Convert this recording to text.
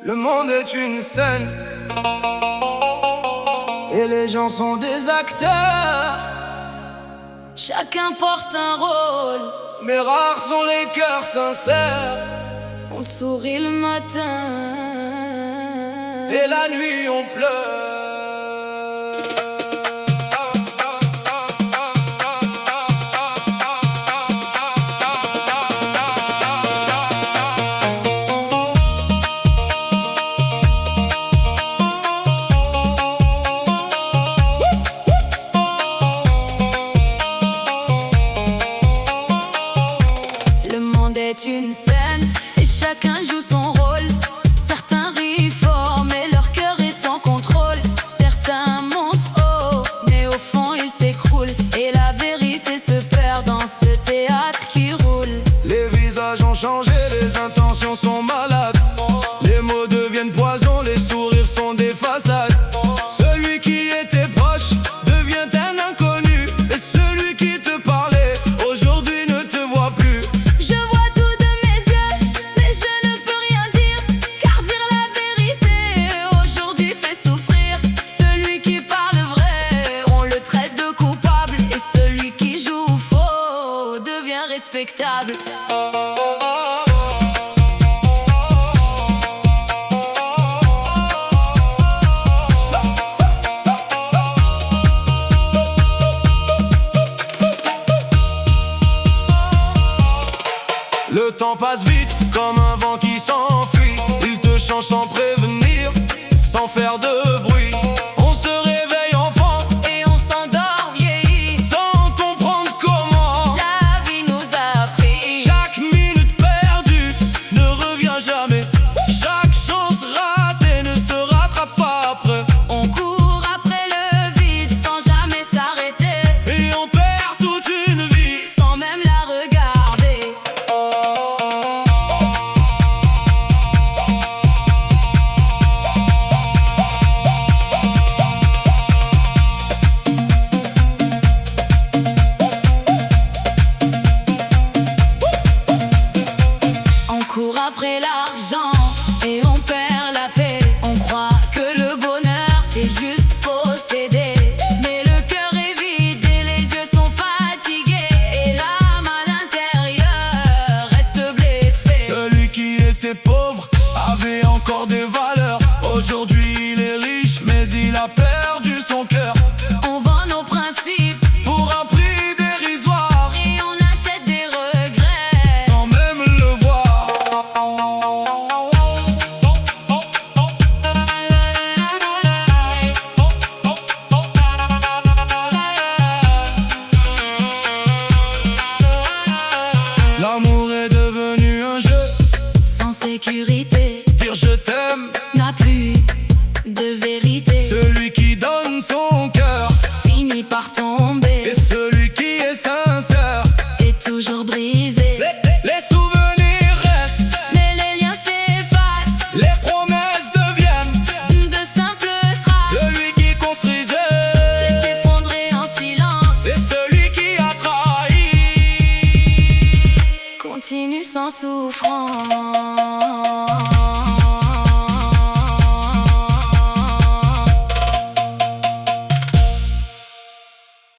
Le monde est une scène et les gens sont des acteurs. Chacun porte un rôle, Mais rares sont les cœurs sincères. on sourit le matin Et la nuit on pleure. Le monde est une scène et chacun joue son rôle. Certains rient fort mais leur cœur est en contrôle. Certains montent haut mais au fond ils s'écroulent. Et la vérité se perd dans ce théâtre qui roule. Les visages ont changé, les intentions sont malades. Les mots deviennent poison, les sourires sont des façades. Celui qui était proche devient un inconnu. Et celui qui te parlait aujourd'hui ne te voit plus. Je vois tout de mes yeux mais je ne peux rien dire. Car dire la vérité aujourd'hui fait souffrir. Celui qui parle vrai, on le traite de coupable. Et celui qui joue faux devient respectable. Le temps passe vite comme un vent qui s'enfuit. Il te change sans prévenir, sans faire de bruit. On se réveille enfant Et on s'endort vieilli. sans comprendre comment. La vie nous a appris. Chaque minute perdue ne revient jamais. Chaque chance ratée ne se rattrape pas après. On court après le vide sans jamais s'arrêter. Et on perd toute une vie. Sans même la regarder. On court après l'argent et on perd la paix. On croit que le bonheur c'est juste posséder. Mais le cœur est vide et les yeux sont fatigués. Et l'âme à l'intérieur reste blessée. Celui qui était pauvre avait encore des valeurs. Aujourd'hui il est riche mais il a perdu son cœur. On vend nos principes Pour un prix dérisoire, et on achète des regrets. sans même le voir. L'amour est devenu un jeu. Sans sécurité, Dire je t'aime, n'a plus de vérité. celui qui donne son cœur. Finit par tomber Et celui qui est sincère. est toujours brisé. Les souvenirs restent, Mais les liens s'effacent, les promesses deviennent. de simples traces. Celui qui construisait S'est effondré en silence, et celui qui a trahi continue sans souffrance.